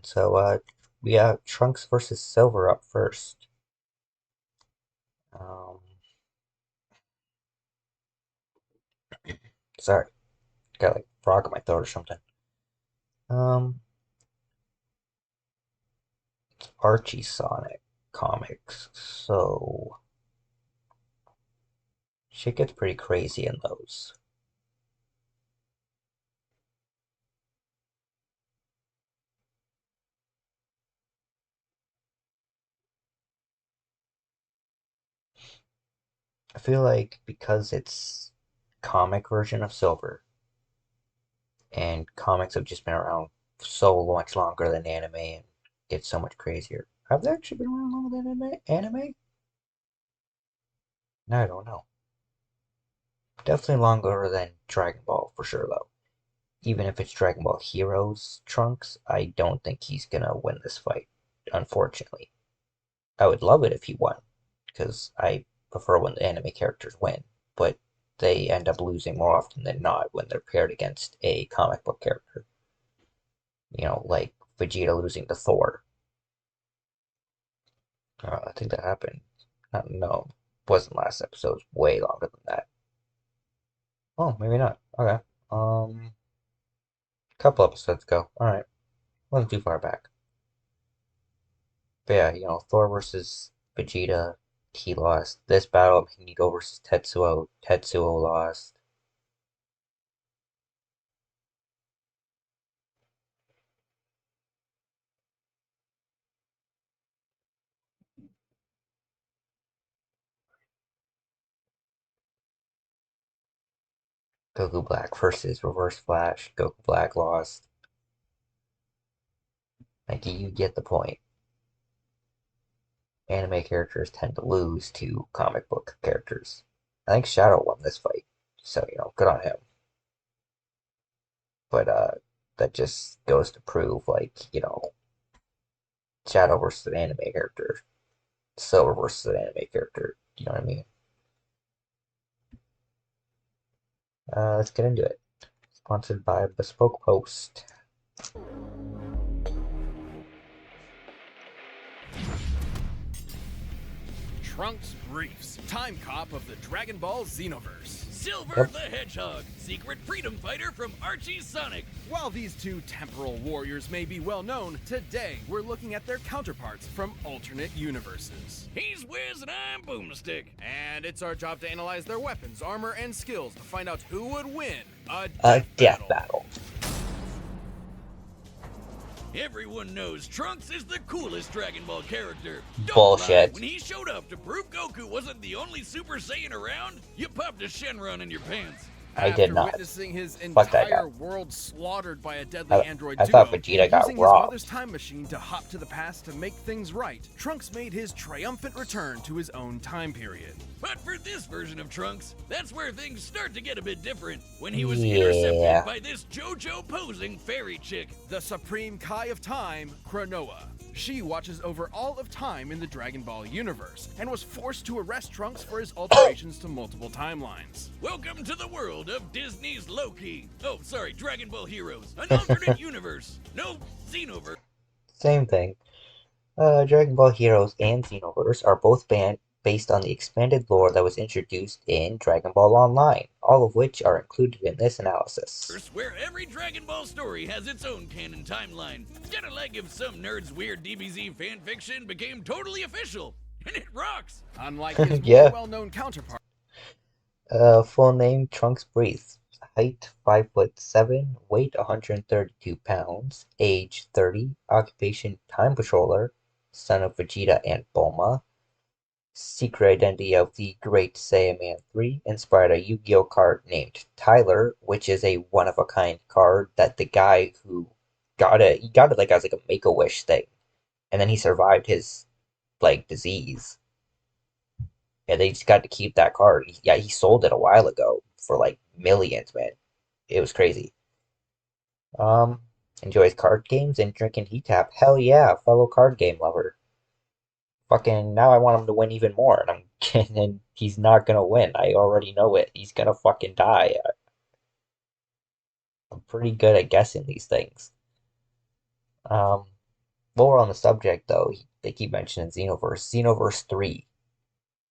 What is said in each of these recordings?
So, we have Trunks versus Silver up first. Um, Sorry, got like a frog in my throat or something. Um, Archie Sonic comics. So, shit gets pretty crazy in those. I feel like because it's comic version of Silver, and comics have just been around so much longer than anime and get so much crazier. Have they actually been around longer than anime? No, I don't know. Definitely longer than Dragon Ball for sure, though. Even if it's Dragon Ball Heroes Trunks, I don't think he's gonna win this fight, unfortunately. I would love it if he won, because I prefer when the anime characters win, but they end up losing more often than not when they're paired against a comic book character. Like Vegeta losing to Thor. I think that happened. No, wasn't last episode. It was way longer than that. Oh, maybe not. Okay. Couple episodes ago. All right, wasn't too far back. But yeah, Thor versus Vegeta, he lost. This battle, Hinigo versus Tetsuo lost. Goku Black versus Reverse Flash, Goku Black lost. Like, you get the point. Anime characters tend to lose to comic book characters. I think Shadow won this fight, so, good on him. But, that just goes to prove, like, Shadow versus an anime character, Silver versus an anime character. You know what I mean? Let's get into it. Sponsored by Bespoke Post. Trunks Briefs, time cop of the Dragon Ball Xenoverse. Silver Yep. the Hedgehog, secret freedom fighter from Archie Sonic. While these two temporal warriors may be well known, today we're looking at their counterparts from alternate universes. He's Wiz and I'm Boomstick. And it's our job to analyze their weapons, armor, and skills to find out who would win a A death death battle. battle. Everyone knows Trunks is the coolest Dragon Ball character. Don't Bullshit. lie. When he showed up to prove Goku wasn't the only Super Saiyan around, you popped a Shenron in your pants. I After did not. witnessing his Fuck that entire guy. world slaughtered by a deadly I, android I duo, thought Vegeta and got using his robbed. mother's time machine to hop to the past to make things right, Trunks made his triumphant return to his own time period. But for this version of Trunks, that's where things start to get a bit different. When he was Yeah. intercepted by this JoJo posing fairy chick. The Supreme Kai of Time, Cronoa. She watches over all of time in the Dragon Ball universe, and was forced to arrest Trunks for his alterations to multiple timelines. Welcome to the world of Disney's Loki. Oh, sorry, Dragon Ball Heroes. An alternate universe. No Xenoverse. Same thing. Dragon Ball Heroes and Xenoverse are both based on the expanded lore that was introduced in Dragon Ball Online, all of which are included in this analysis. Where every Dragon Ball story has its own canon timeline. Kinda like if some nerd's weird DBZ fanfiction became totally official. And it rocks! Unlike his Yeah. more well-known counterpart, Full name Trunks Breathe. Height 5'7", weight 132 pounds, age 30, occupation Time Patroller, son of Vegeta and Bulma. Secret identity of the Great Saiyaman 3 inspired a Yu-Gi-Oh card named Tyler, which is a one-of-a-kind card that the guy who he got it like as like a Make-A-Wish thing, and then he survived his like disease, and they just got to keep that card. Yeah, he sold it a while ago for like millions, man. It was crazy. Um, Enjoys card games and drinking heat tap. Hell yeah, fellow card game lover. Fucking now I want him to win even more, and and he's not gonna win. I already know it. He's gonna fucking die. I'm pretty good at guessing these things. Um, while we're on the subject, though, they keep mentioning Xenoverse. Xenoverse 3.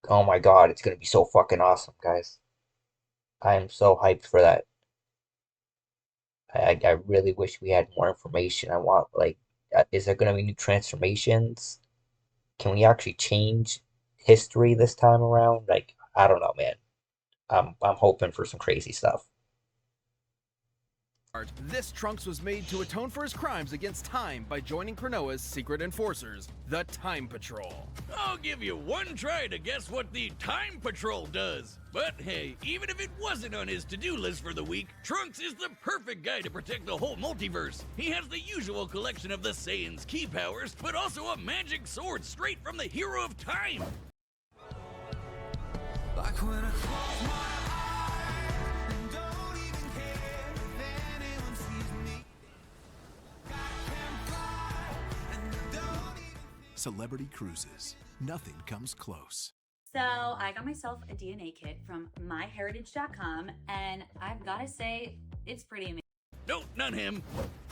Oh my god, it's gonna be so fucking awesome, guys. I am so hyped for that. I really wish we had more information. I want, like, is there gonna be new transformations? Can we actually change history this time around? Like, I don't know, man. I'm hoping for some crazy stuff. This Trunks was made to atone for his crimes against time by joining Cronoa's secret enforcers, the Time Patrol. I'll give you one try to guess what the Time Patrol does. But hey, even if it wasn't on his to-do list for the week, Trunks is the perfect guy to protect the whole multiverse. He has the usual collection of the Saiyan's key powers, but also a magic sword straight from the hero of time. Like when I close my eyes and don't even care if anyone sees me. Celebrity Cruises. Nothing comes close. So I got myself a DNA kit from myheritage.com, and I've got to say, it's pretty amazing. No, not him.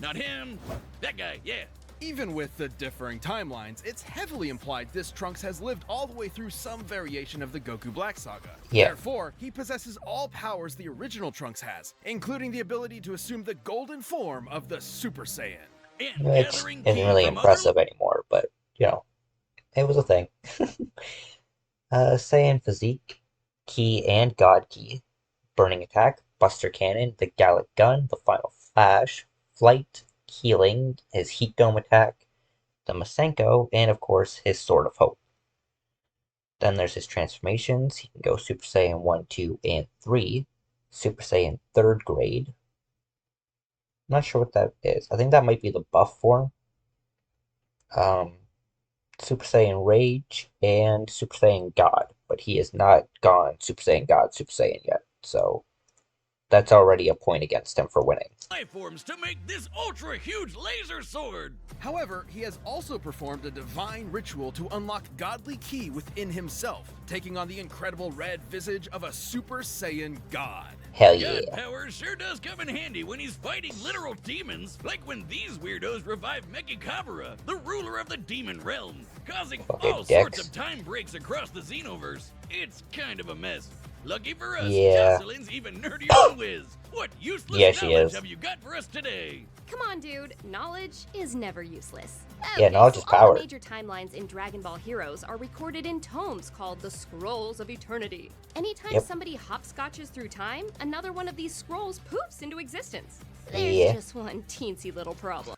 Not him. That guy, yeah. Even with the differing timelines, it's heavily implied this Trunks has lived all the way through some variation of the Goku Black Saga. Yeah. Therefore, he possesses all powers the original Trunks has, including the ability to assume the golden form of the Super Saiyan. And Which gathering isn't ki really from impressive anymore, but, you know, it was a thing. Saiyan Physique, Ki and God Ki, Burning Attack, Buster Cannon, the Gallic Gun, the Final Flash, Flight, Healing, his Heat Dome attack, the Masenko, and of course his Sword of Hope. Then there's his transformations. He can go Super Saiyan 1, 2, and 3. Super Saiyan 3rd grade. I'm not sure what that is. I think that might be the buff form. Super Saiyan Rage, and Super Saiyan God. But he has not gone Super Saiyan God, Super Saiyan yet. So that's already a point against him for winning. life forms to make this ultra huge laser sword. However, he has also performed a divine ritual to unlock godly ki within himself, taking on the incredible red visage of a Super Saiyan God. Hell yeah. God power sure does come in handy when he's fighting literal demons, like when these weirdos revive Mechikabura, the ruler of the demon realm, causing Fucking all sorts dicks. of time breaks across the Xenoverse. It's kind of a mess. Lucky for us, Yeah. Jocelyn's even nerdier than Wiz. What useless Yeah, she knowledge is. have you got for us today? Come on, dude. Knowledge is never useless. Yeah, knowledge so is all power. the major timelines in Dragon Ball Heroes are recorded in tomes called the Scrolls of Eternity. Anytime Yep. somebody hopscotches through time, another one of these scrolls poofs into existence. There's Yeah. just one teensy little problem.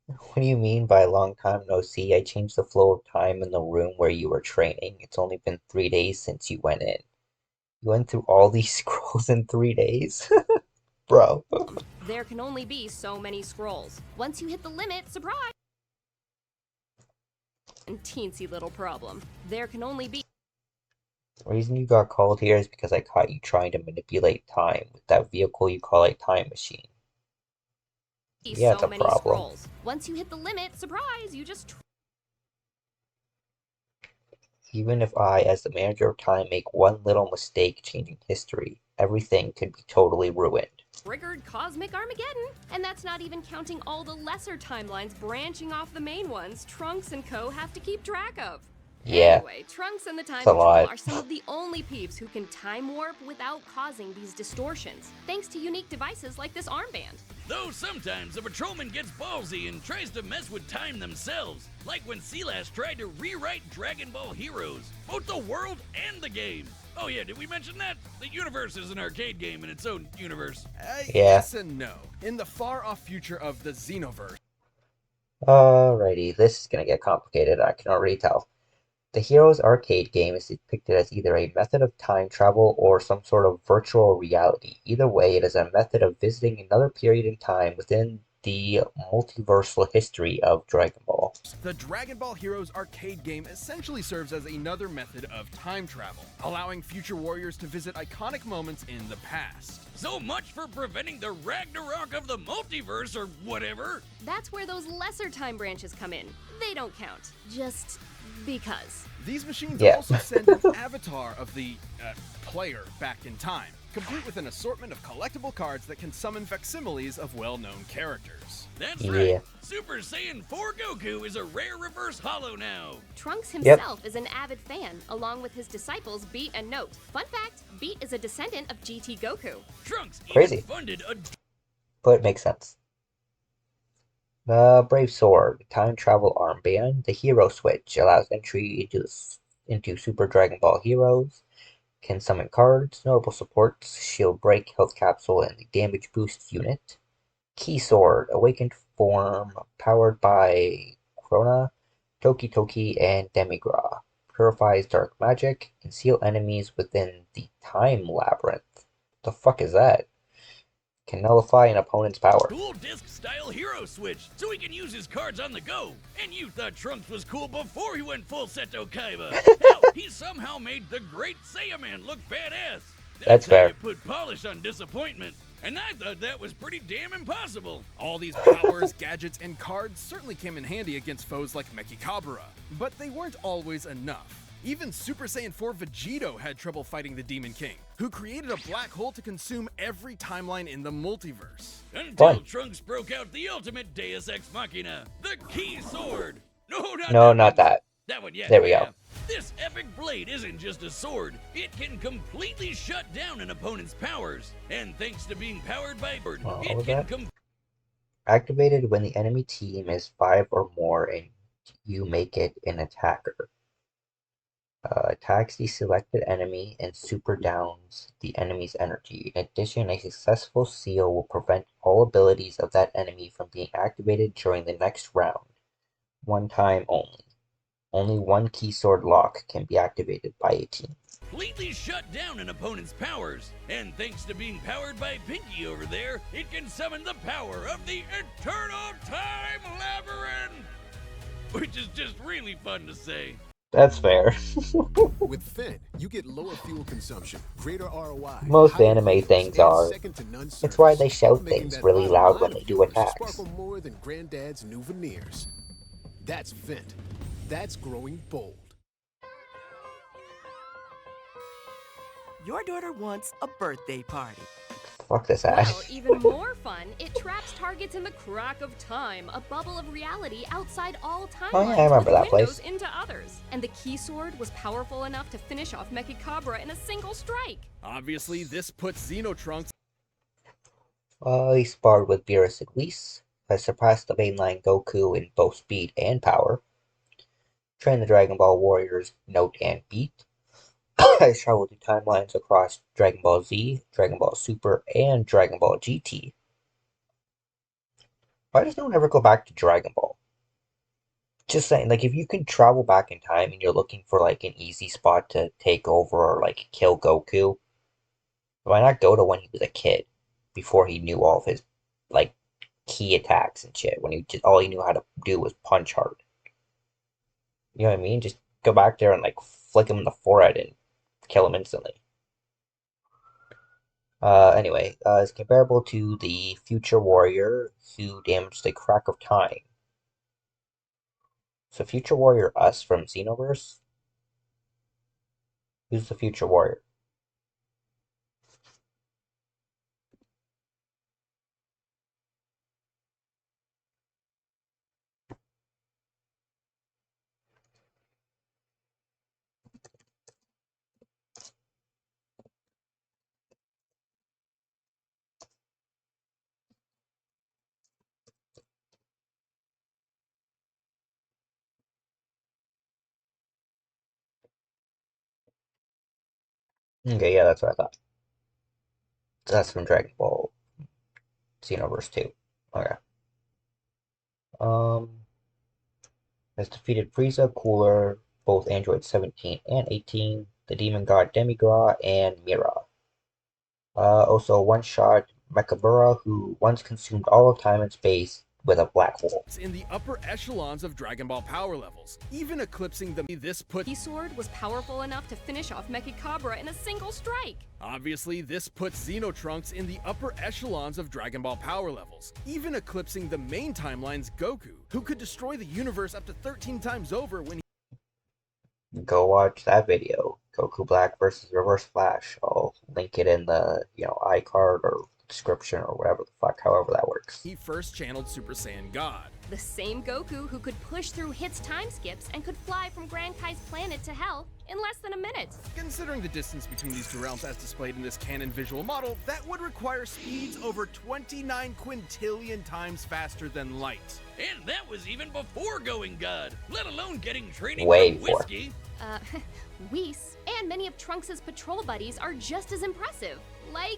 What do you mean by long time no see? I changed the flow of time in the room where you were training. It's only been 3 days since you went in. You went through all these scrolls in 3 days? Bro. There can only be so many scrolls. Once you hit the limit, surprise! And teensy little problem. There can only be The reason you got called here is because I caught you trying to manipulate time with that vehicle you call a time machine. Yeah, it's so a many problem. scrolls. Once you hit the limit, surprise, you just Even if I, as the manager of time, make one little mistake changing history, everything could be totally ruined. triggered cosmic Armageddon. And that's not even counting all the lesser timelines branching off the main ones Trunks and co have to keep track of. Yeah, Anyway, Trunks and the Time it's a Patrol lot. are some of the only peeps who can time warp without causing these distortions, thanks to unique devices like this armband. Though sometimes a patrolman gets ballsy and tries to mess with time themselves, like when Silas tried to rewrite Dragon Ball Heroes, both the world and the game. Oh yeah, did we mention that? The universe is an arcade game in its own universe. Yeah. Yes and no. In the far-off future of the Xenoverse, Alrighty, this is gonna get complicated, I can already tell. The Heroes arcade game is depicted as either a method of time travel or some sort of virtual reality. Either way, it is a method of visiting another period in time within the multiversal history of Dragon Ball. the Dragon Ball Heroes arcade game essentially serves as another method of time travel, allowing future warriors to visit iconic moments in the past. So much for preventing the Ragnarok of the multiverse or whatever. That's where those lesser time branches come in. They don't count. Just because. These machines Yeah. also send an avatar of the player back in time. complete with an assortment of collectible cards that can summon facsimiles of well-known characters. That's Yeah. right. Super Saiyan 4 Goku is a rare reverse holo now. Trunks Yep. himself is an avid fan, along with his disciples Beat and Note. Fun fact, Beat is a descendant of GT Goku. Trunks Crazy. even funded a But it makes sense. The Brave Sword, time travel armband. The Hero Switch allows entry into Super Dragon Ball Heroes. Can summon cards. Notable supports: Shield Break, Health Capsule, and the Damage Boost unit. Key Sword, awakened form, powered by Krona, Toki Toki, and Demigra. Purifies dark magic. Can seal enemies within the Time Labyrinth. The fuck is that? Can nullify an opponent's power. cool disc-style hero switch, so he can use his cards on the go. And you thought Trunks was cool before he went full Seto Kaiba. Hell, he somehow made the Great Saiyaman look badass. That's how fair. you put polish on disappointment. And I thought that was pretty damn impossible. All these powers, gadgets, and cards certainly came in handy against foes like Mechikabura, but they weren't always enough. Even Super Saiyan 4 Vegito had trouble fighting the Demon King, who created a black hole to consume every timeline in the multiverse. Until Fun. Trunks broke out the ultimate Deus Ex Machina, the Key Sword. No, Not that. That one, yeah. There we yeah. go. This epic blade isn't just a sword. It can completely shut down an opponent's powers. And thanks to being powered by Bird, What it was can that? Activated when the enemy team is 5 or more and you make it an attacker. Attacks the selected enemy and super downs the enemy's energy. In addition, a successful seal will prevent all abilities of that enemy from being activated during the next round. One time only. Only one key sword lock can be activated by a team. completely shut down an opponent's powers. And thanks to being powered by Pinky over there, it can summon the power of the Eternal Time Labyrinth! Which is just really fun to say. That's fair. With Finn, you get lower fuel consumption, greater ROI. Most higher anime ratings, things and are. second-to-none It's why service, they shout making things that really bottom loud line when of they do yours attacks. sparkle more than Granddad's new veneers. That's Fint. That's growing bold. Your daughter wants a birthday party. Fuck this ad. Well, even more fun, it traps targets in the crack of time, a bubble of reality outside all timelines Oh, yeah, I remember with that windows place. into others. And the key sword was powerful enough to finish off Mechikabura in a single strike. Obviously, this puts Xenotrunks He sparred with Beerus and Whis, has surpassed the mainline Goku in both speed and power, trained the Dragon Ball Warriors Note and Beat, has traveled through timelines across Dragon Ball Z, Dragon Ball Super, and Dragon Ball GT. Why does no one ever go back to Dragon Ball? Just saying, like, if you can travel back in time and you're looking for, like, an easy spot to take over or, like, kill Goku, why not go to when he was a kid, before he knew all of his, like, key attacks and shit, when all he knew how to do was punch hard. You know what I mean? Just go back there and, like, flick him in the forehead and kill him instantly. Anyway, it's comparable to the Future Warrior who damaged the Crack of Time. So Future Warrior Us from Xenoverse? Who's the Future Warrior? Okay, yeah, that's what I thought. That's from Dragon Ball Xenoverse 2. Okay. Has defeated Frieza, Cooler, both Android 17 and 18, the Demon God Demigra, and Mira. Also one-shot Mechikabura, who once consumed all of time and space with a black hole. in the upper echelons of Dragon Ball power levels, even eclipsing the this put Key sword was powerful enough to finish off Mechikabura in a single strike. Obviously, this puts Xenotrunks in the upper echelons of Dragon Ball power levels, even eclipsing the main timeline's Goku, who could destroy the universe up to 13 times over when Go watch that video. Goku Black versus Reverse Flash. Oh link it in the, iCard or description or whatever the fuck, however that works. he first channeled Super Saiyan God. The same Goku who could push through Hit's time skips and could fly from Grand Kai's planet to Hell in less than a minute. Considering the distance between these two realms as displayed in this canon visual model, that would require speeds over 29 quintillion times faster than light. And that was even before going God, let alone getting training Way from before. whiskey. Whis and many of Trunks' patrol buddies are just as impressive. Like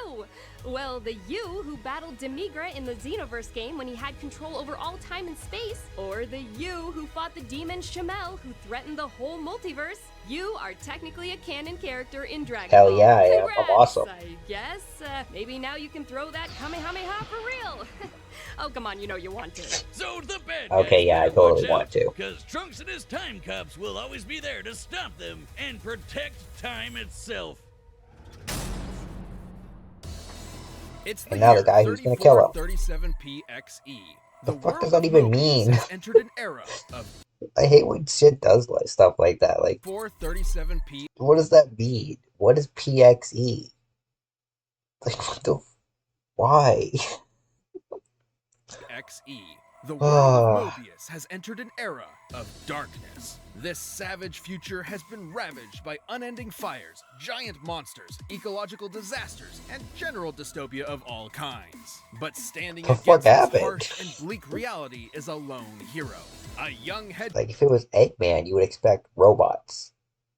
you! Well, the you who battled Demigra in the Xenoverse game when he had control over all time and space, or the you who fought the demon Shamel who threatened the whole multiverse. You are technically a canon character in Dragon Hell Ball. yeah, I am. I'm Congrats, awesome. I guess. Maybe now you can throw that Kamehameha for real. Oh, come on, you know you want to. So the bad Okay, yeah, I totally want to. Because Trunks and his time cops will always be there to stop them and protect time itself. It's And now the guy who's gonna kill him. 37PXE. The fuck world does that of even Mobius mean? has entered an era of I hate when shit does like stuff like that. Like, 437P. what does that mean? What is PXE? Like, what the? Why? XE. The world of Mobius has entered an era of darkness. This savage future has been ravaged by unending fires, giant monsters, ecological disasters, and general dystopia of all kinds. But standing The against fuck this happened? harsh and bleak reality is a lone hero. A young head Like, if it was Eggman, you would expect robots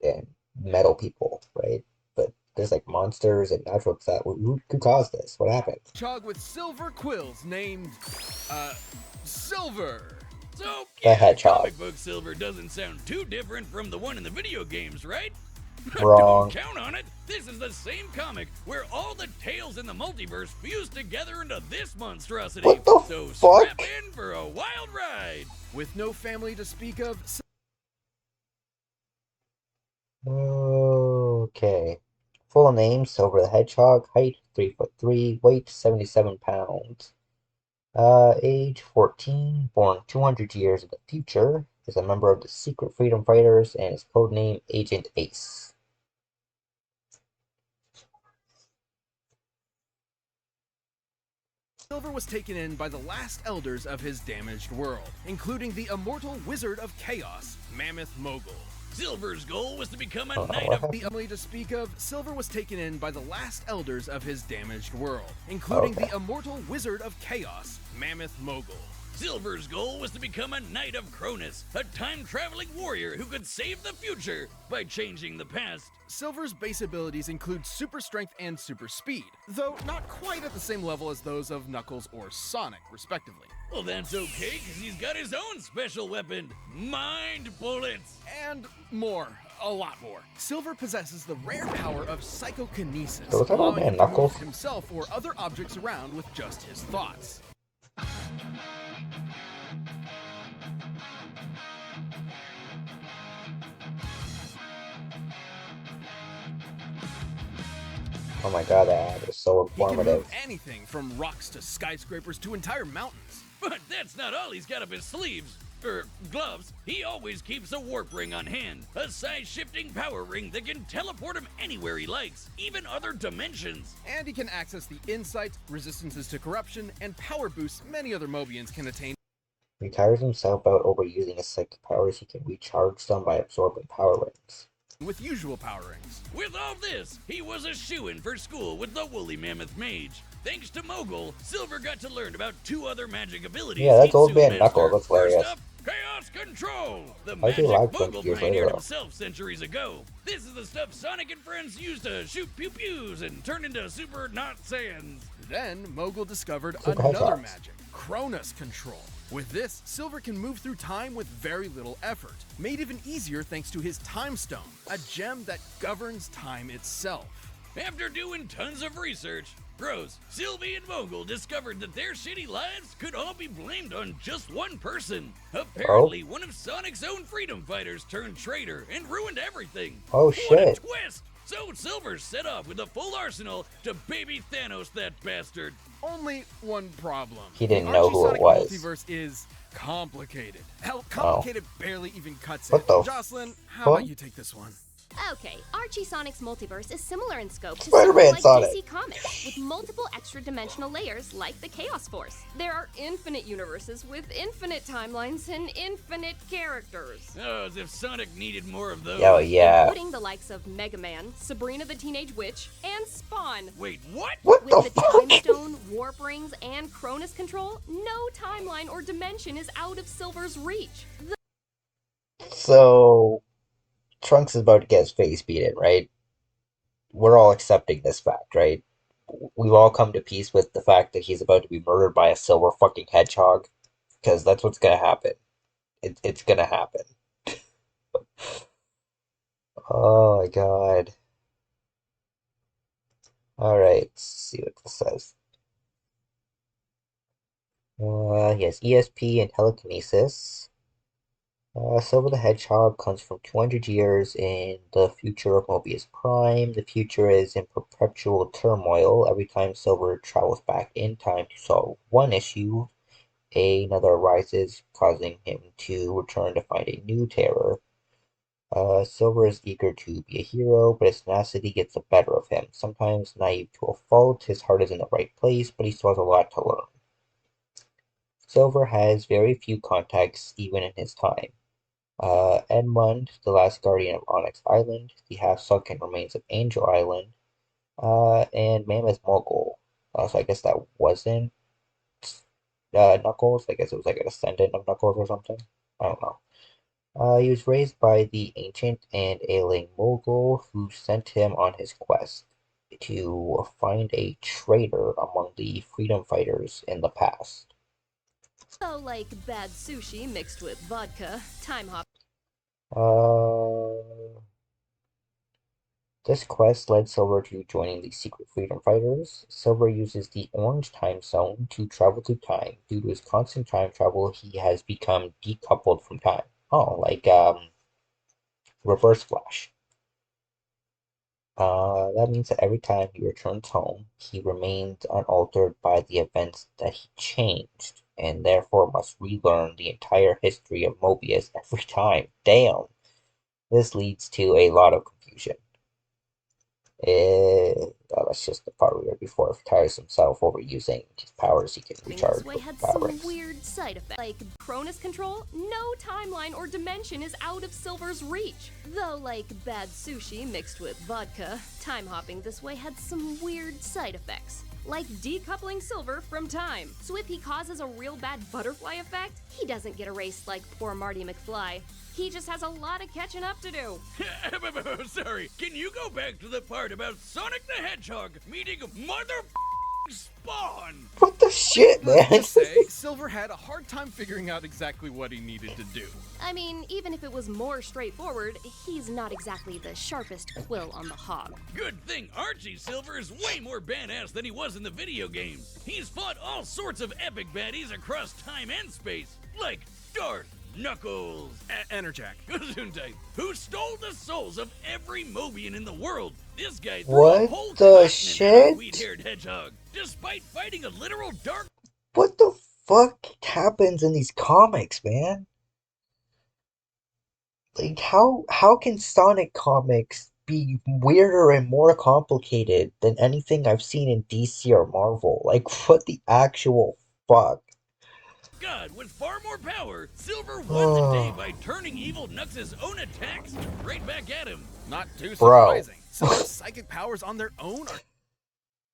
and metal people, right? But there's like monsters and natural that. Who caused this? What happened? hedgehog with silver quills named, Silver. So, The hedgehog. comic book Silver doesn't sound too different from the one in the video games, right? Wrong. Don't count on it. This is the same comic where all the tales in the multiverse fuse together into this monstrosity. What the so fuck? strap in for a wild ride. With no family to speak of, Okay. Full name: Silver the Hedgehog. Height: 3'3". Weight: 77 pounds. Age 14, born 200 years in the future, is a member of the Secret Freedom Fighters and is codenamed Agent Ace. Silver was taken in by the last elders of his damaged world, including the immortal Wizard of Chaos, Mammoth Mogul. Silver's goal was to become a Oh, knight what of The only to speak of, Silver was taken in by the last elders of his damaged world, including Okay. the immortal Wizard of Chaos, Mammoth Mogul. Silver's goal was to become a Knight of Cronus, a time-traveling warrior who could save the future by changing the past. Silver's base abilities include super strength and super speed, though not quite at the same level as those of Knuckles or Sonic, respectively. Well, that's okay, because he's got his own special weapon, Mind Bullets. And more, a lot more. Silver possesses the rare power of psychokinesis, So was that old allowing man him to move Knuckles? himself or other objects around with just his thoughts. Oh my god, that ad is so He can informative. move anything from rocks to skyscrapers to entire mountains. But that's not all he's got up his sleeves. Gloves. He always keeps a warp ring on hand, a size-shifting power ring that can teleport him anywhere he likes, even other dimensions. And he can access the insight, resistances to corruption, and power boosts many other Mobians can attain. He tires himself out overusing his psychic powers. He can recharge them by absorbing power rings. With usual power rings. With all this, he was a shoo-in for school with the Woolly Mammoth Mage. Thanks to Mogul, Silver got to learn about two other magic abilities. Yeah, that's he'd old soon man master. Knuckles. That's hilarious. First up, Chaos Control! The How'd magic you lag 20 Mogul years pioneered later? himself centuries ago. This is the stuff Sonic and friends used to shoot pew-pews and turn into super not Saiyans. Then Mogul discovered Super another hedgehogs. magic, Cronus Control. With this, Silver can move through time with very little effort, made even easier thanks to his Time Stone, a gem that governs time itself. After doing tons of research, Rose, Sylvie, and Mogul discovered that their shitty lives could all be blamed on just one person. Apparently, one of Sonic's own freedom fighters turned traitor and ruined everything. Oh, What a shit. twist! So Silver set off with a full arsenal to baby Thanos that bastard. Only one problem. He didn't The know who it Archie-Sonic was. multiverse is complicated. Hell, complicated barely even cuts What it. the Jocelyn, how fuck? about you take this one? Okay, Archie Sonic's multiverse is similar in scope to something Spider-Man like Sonic. DC Comics, with multiple extra-dimensional layers like the Chaos Force. There are infinite universes with infinite timelines and infinite characters. Oh, as if Sonic needed more of those. Oh yeah. Including the likes of Mega Man, Sabrina the Teenage Witch, and Spawn. Wait, what? What With the the fuck? Time Stone, Warp Rings, and Cronus Control, no timeline or dimension is out of Silver's reach. So Trunks is about to get his face beaten, right? We're all accepting this fact, right? We've all come to peace with the fact that he's about to be murdered by a silver fucking hedgehog, because that's what's gonna happen. It's gonna happen. Oh my god. Alright, let's see what this says. Yes, ESP and telekinesis. Silver the Hedgehog comes from 200 years in the future of Mobius Prime. The future is in perpetual turmoil. Every time Silver travels back in time to solve one issue, another arises, causing him to return to find a new terror. Silver is eager to be a hero, but his tenacity gets the better of him. Sometimes naive to a fault, his heart is in the right place, but he still has a lot to learn. Silver has very few contacts, even in his time. Edmund, the last guardian of Onyx Island, the half-sunken remains of Angel Island, and Mammoth Mogul. So I guess that wasn't Knuckles. I guess it was like a descendant of Knuckles or something. I don't know. He was raised by the ancient and ailing Mogul, who sent him on his quest to find a traitor among the freedom fighters in the past. So, like bad sushi mixed with vodka, time hop. This quest led Silver to joining the secret freedom fighters. Silver uses the orange time zone to travel through time. Due to his constant time travel, he has become decoupled from time. Oh, like Reverse Flash. That means that every time he returns home, he remains unaltered by the events that he changed, and therefore must relearn the entire history of Mobius every time. Damn! This leads to a lot of confusion. That's just the part we were before. If he tires himself over using his powers, he can recharge This way with had powers. some weird side effects. Like Cronus Control, no timeline or dimension is out of Silver's reach. Though, like bad sushi mixed with vodka, time hopping this way had some weird side effects. Like decoupling Silver from time. So if he causes a real bad butterfly effect, he doesn't get erased like poor Marty McFly. He just has a lot of catching up to do. Sorry, can you go back to the part about Sonic the Hedgehog meeting Mother Spawn? What the shit, Let's man? just say, Silver had a hard time figuring out exactly what he needed to do. I mean, even if it was more straightforward, he's not exactly the sharpest quill on the hog. Good thing Archie Silver is way more badass than he was in the video games. He's fought all sorts of epic baddies across time and space, like Darth Knuckles, Enerjack. Gesundheit, who stole the souls of every Mobian in the world. This guy threw What a whole the continent at a shit? wheat-haired hedgehog, despite fighting a literal dark. What the fuck happens in these comics, man? Like, how can Sonic comics be weirder and more complicated than anything I've seen in DC or Marvel? Like, what the actual fuck? God with far more power, Silver won the day by turning evil Knux's own attacks right back at him. Not too Bro. surprising. Silver's psychic powers on their own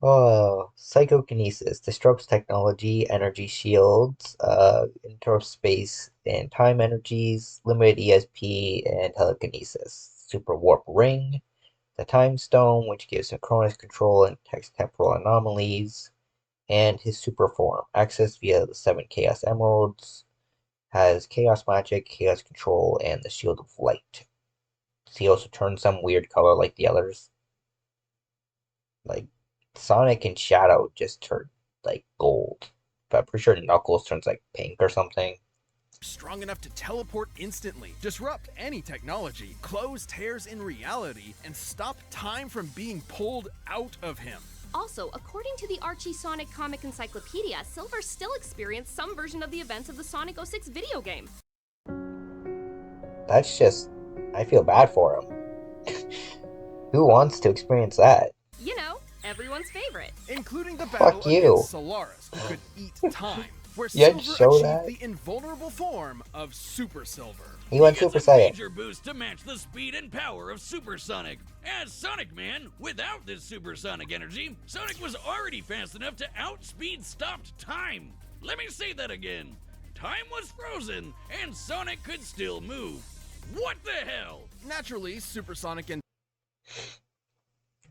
are Psychokinesis disrupts technology, energy shields, interrupts space and time energies, limited ESP, and telekinesis. Super Warp Ring, the Time Stone, which gives him Cronus control and detects temporal anomalies, and his super form, access via the 7 Chaos Emeralds, has Chaos Magic, Chaos Control, and the Shield of Light. He also turns some weird color like the others. Like, Sonic and Shadow just turned, like, gold. But I'm pretty sure Knuckles turns, like, pink or something. strong enough to teleport instantly, disrupt any technology, close tears in reality, and stop time from being pulled out of him. Also, according to the Archie Sonic Comic Encyclopedia, Silver still experienced some version of the events of the Sonic 06 video game. That's just... I feel bad for him. Who wants to experience that? You know, everyone's favorite. Including the battle Fuck you. against Solaris, who could eat time, where You had to Silver show achieved that? the invulnerable form of Super Silver. He went gets Super a Saiyan. major boost to match the speed and power of Super Sonic. As Sonic Man, without this supersonic energy, Sonic was already fast enough to outspeed stopped time. Let me say that again. Time was frozen, and Sonic could still move. What the hell? Naturally, Supersonic and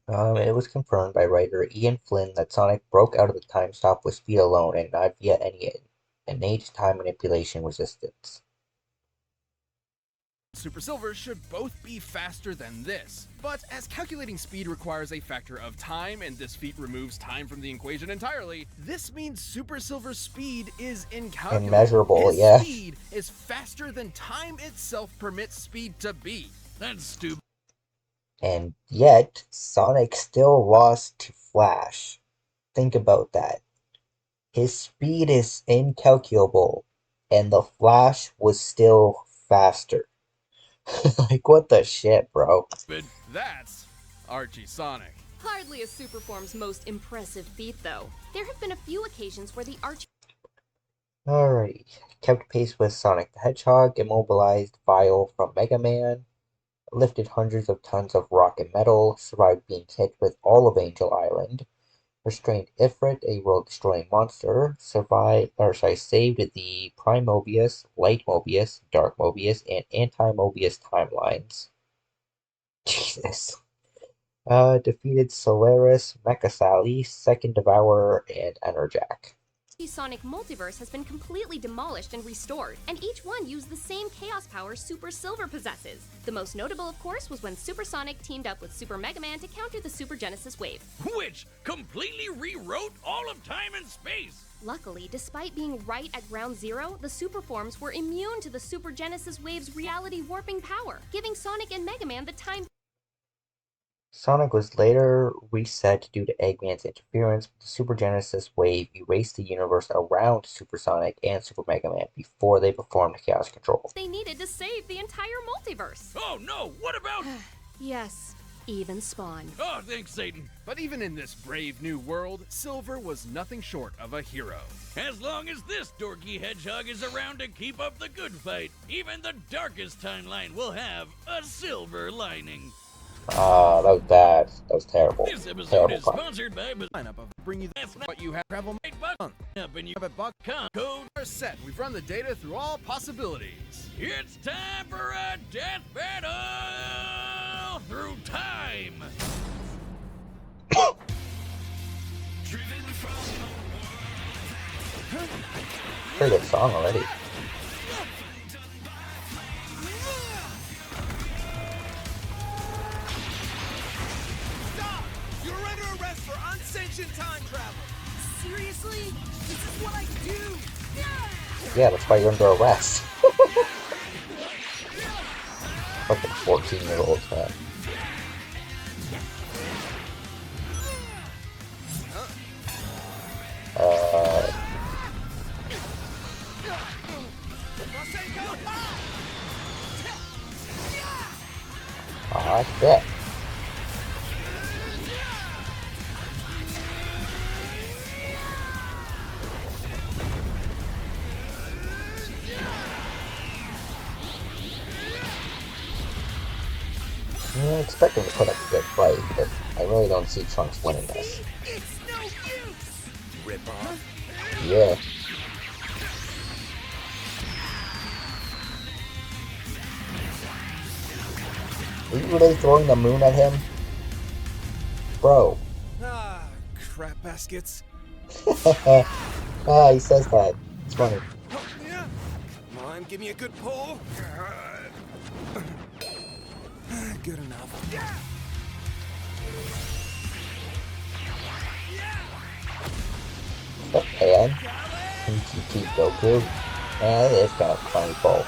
It was confirmed by writer Ian Flynn that Sonic broke out of the time stop with speed alone and not via any innate time manipulation resistance. Super Silver should both be faster than this. But as calculating speed requires a factor of time, and this feat removes time from the equation entirely, this means Super Silver's speed is incalculable. Immeasurable, His yeah. speed is faster than time itself permits speed to be. That's stupid. And yet, Sonic still lost to Flash. Think about that. His speed is incalculable, and the Flash was still faster. Like, what the shit, bro? That's Archie Sonic. Hardly a super form's most impressive feat, though. There have been a few occasions where the Archie Alrighty. Kept pace with Sonic the Hedgehog, immobilized Vile from Mega Man, lifted hundreds of tons of rock and metal, survived being hit with all of Angel Island, restrained Ifrit, a world-destroying monster, saved the Prime Mobius, Light Mobius, Dark Mobius, and Anti-Mobius timelines. Jesus. Defeated Solaris, Mecha Sally, Second Devourer, and Enerjack. Sonic multiverse has been completely demolished and restored, and each one used the same chaos power Super Silver possesses. The most notable, of course, was when Super Sonic teamed up with Super Mega Man to counter the Super Genesis wave. Which completely rewrote all of time and space. Luckily, despite being right at ground zero, the Super Forms were immune to the Super Genesis wave's reality warping power, giving Sonic and Mega Man the time. Sonic was later reset due to Eggman's interference, but the Super Genesis wave erased the universe around Super Sonic and Super Mega Man before they performed Chaos Control. They needed to save the entire multiverse. Oh no, what about... Yes, even Spawn. Oh, thanks, Satan. But even in this brave new world, Silver was nothing short of a hero. As long as this dorky hedgehog is around to keep up the good fight, even the darkest timeline will have a silver lining. That was bad. That was terrible. This episode Terrible is pun. sponsored by Lineup of bring you That's what you have travel Made Buck up and you have at Buck code. are set. We've run the data through all possibilities. It's time for a death battle through time. Pretty good song already. Stop! You're under arrest for unsanctioned time travel. Seriously? This is what I do. Yeah, that's why you're under arrest. Fucking 14-year-olds, man. Shit. I expect him to put up a good fight, but I really don't see Trunks winning this. It's no use. Rip off. Yeah. Are you really throwing the moon at him? Bro. Ah, crap baskets. He says that. It's funny. Oh, yeah. Come on, give me a good pull. Good enough. Yeah. And TCG Goku. Yeah, it is kind of a funny pull.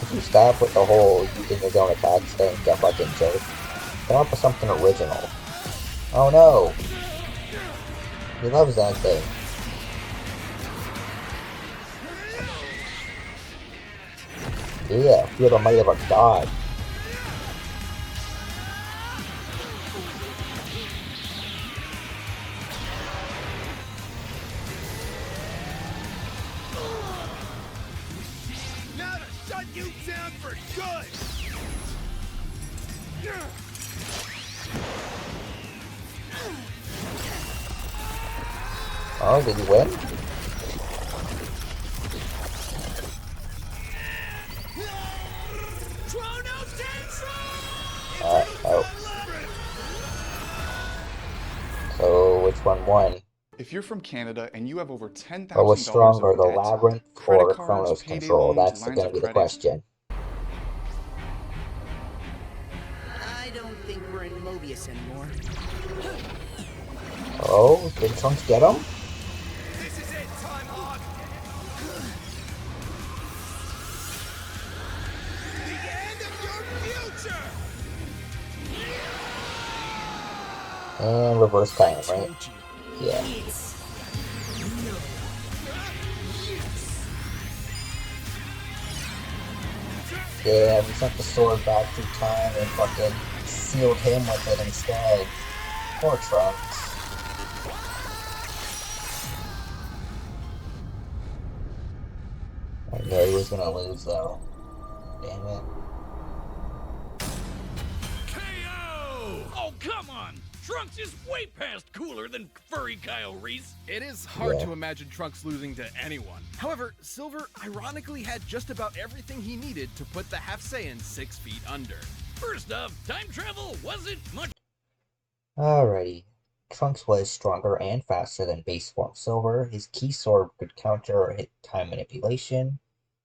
If you stop with the whole using his own attacks thing, get fucking jerk. Come up with something original. Oh no! He loves that thing. Yeah, feel the might of a god. Now to shut you down for good! Oh, did he win? Oh. So, which one won? If you're from Canada and you have over What was $10,000 stronger, of the debt, Labyrinth credit or cards, Chronos payday Control? loans, That's lines gonna of be the credit. question. I don't think we're in Mobius anymore. Oh, did Trunks get him? This is it, Time Hog! The end of your future! And reverse time, right? Yeah. Yeah, we sent the sword back through time and fucking sealed him with it instead. Poor Trunks. I knew he was gonna lose though. Damn it. KO! Oh, come on! Trunks is way past cooler than furry Kyle Reese. It is hard Yeah. to imagine Trunks losing to anyone. However, Silver ironically had just about everything he needed to put the Half Saiyan 6 feet under. First off, time travel wasn't much. Alrighty. Trunks was stronger and faster than base form Silver. His key sword could counter hit time manipulation.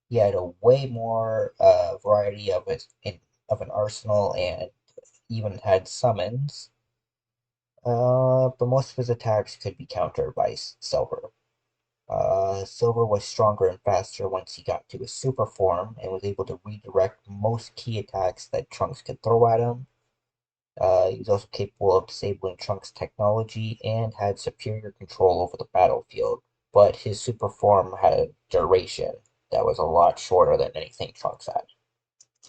He had a way more variety of an arsenal and even had summons. But most of his attacks could be countered by Silver. Silver was stronger and faster once he got to his super form and was able to redirect most key attacks that Trunks could throw at him. He was also capable of disabling Trunks' technology and had superior control over the battlefield, but his super form had a duration that was a lot shorter than anything Trunks had.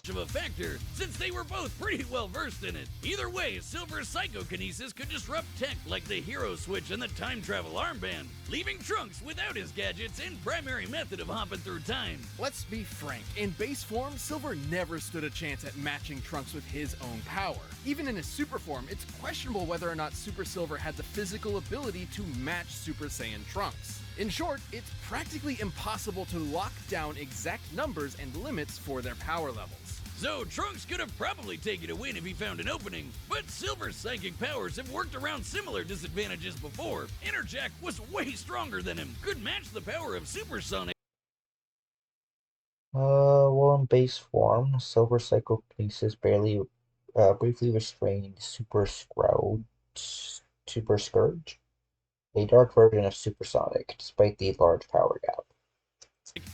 Of a factor, since they were both pretty well versed in it. Either way, Silver's psychokinesis could disrupt tech like the Hero Switch and the Time Travel Armband, leaving Trunks without his gadgets and primary method of hopping through time. Let's be frank, in base form, Silver never stood a chance at matching Trunks with his own power. Even in his super form, it's questionable whether or not Super Silver had the physical ability to match Super Saiyan Trunks. In short, it's practically impossible to lock down exact numbers and limits for their power levels. So Trunks could have probably taken a win if he found an opening, but Silver's psychic powers have worked around similar disadvantages before. Interjack was way stronger than him, could match the power of Supersonic. Well, in base form, Silver Psychokinesis briefly restrained Super Scourge, a dark version of Supersonic, despite the large power gap.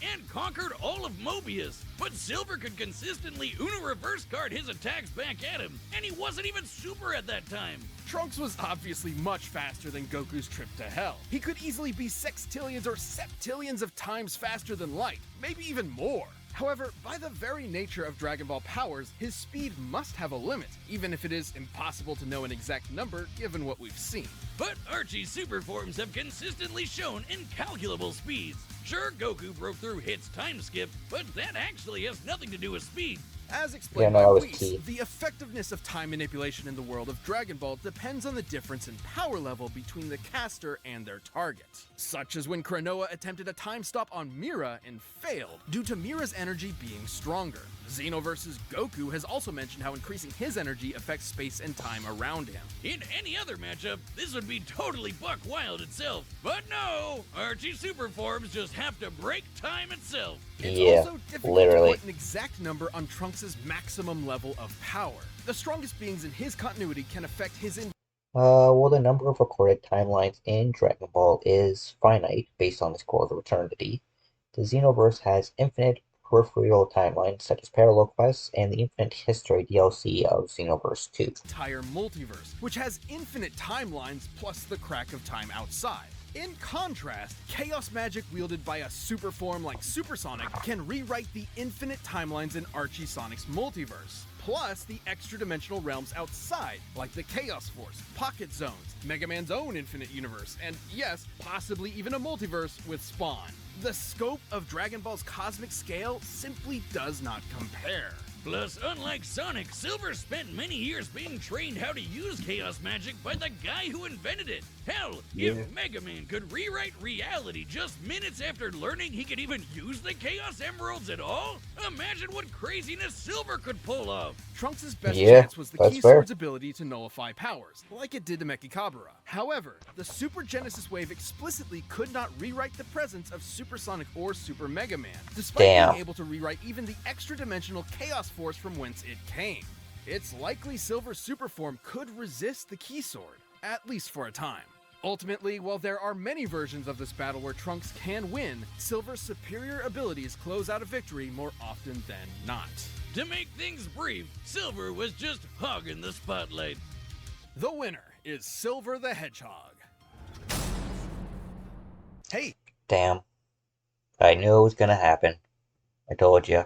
And conquered all of Mobius, but Silver could consistently Uno reverse card his attacks back at him, and he wasn't even super at that time. Trunks was obviously much faster than Goku's trip to hell. He could easily be sextillions or septillions of times faster than light, maybe even more. However, by the very nature of Dragon Ball powers, his speed must have a limit, even if it is impossible to know an exact number given what we've seen. But Archie's super forms have consistently shown incalculable speeds. Sure, Goku broke through Hit's time skip, but that actually has nothing to do with speed. As explained Yeah, no, that by was Whis, key. the effectiveness of time manipulation in the world of Dragon Ball depends on the difference in power level between the caster and their target. Such as when Kranoa attempted a time stop on Mira and failed, due to Mira's energy being stronger. Xenoverse's Goku has also mentioned how increasing his energy affects space and time around him. In any other matchup, this would be totally buck wild itself. But no, Archie super forms just have to break time itself. It's Yeah, also difficult literally. to put an exact number on Trunks' maximum level of power. The strongest beings in his continuity can affect his Well, the number of recorded timelines in Dragon Ball is finite based on the scrolls of eternity. The Xenoverse has infinite peripheral timelines such as Parallel Quests and the Infinite History DLC of Xenoverse 2. entire multiverse, which has infinite timelines plus the crack of time outside. In contrast, chaos magic wielded by a super form like Supersonic can rewrite the infinite timelines in Archie Sonic's multiverse, plus the extra-dimensional realms outside, like the Chaos Force, Pocket Zones, Mega Man's own infinite universe, and yes, possibly even a multiverse with Spawn. The scope of Dragon Ball's cosmic scale simply does not compare. Plus, unlike Sonic, Silver spent many years being trained how to use chaos magic by the guy who invented it. Hell, if Mega Man could rewrite reality just minutes after learning he could even use the Chaos Emeralds at all, imagine what craziness Silver could pull off. Trunks' best chance was the Key fair. Sword's ability to nullify powers, like it did to Mechikabura. However, the Super Genesis Wave explicitly could not rewrite the presence of Supersonic or Super Mega Man, despite being able to rewrite even the extra-dimensional Chaos Force from whence it came. It's likely Silver's super form could resist the Key Sword, at least for a time. Ultimately, while there are many versions of this battle where Trunks can win, Silver's superior abilities close out a victory more often than not. To make things brief, Silver was just hogging the spotlight. The winner is Silver the Hedgehog. Hey! Damn. I knew it was gonna happen. I told you.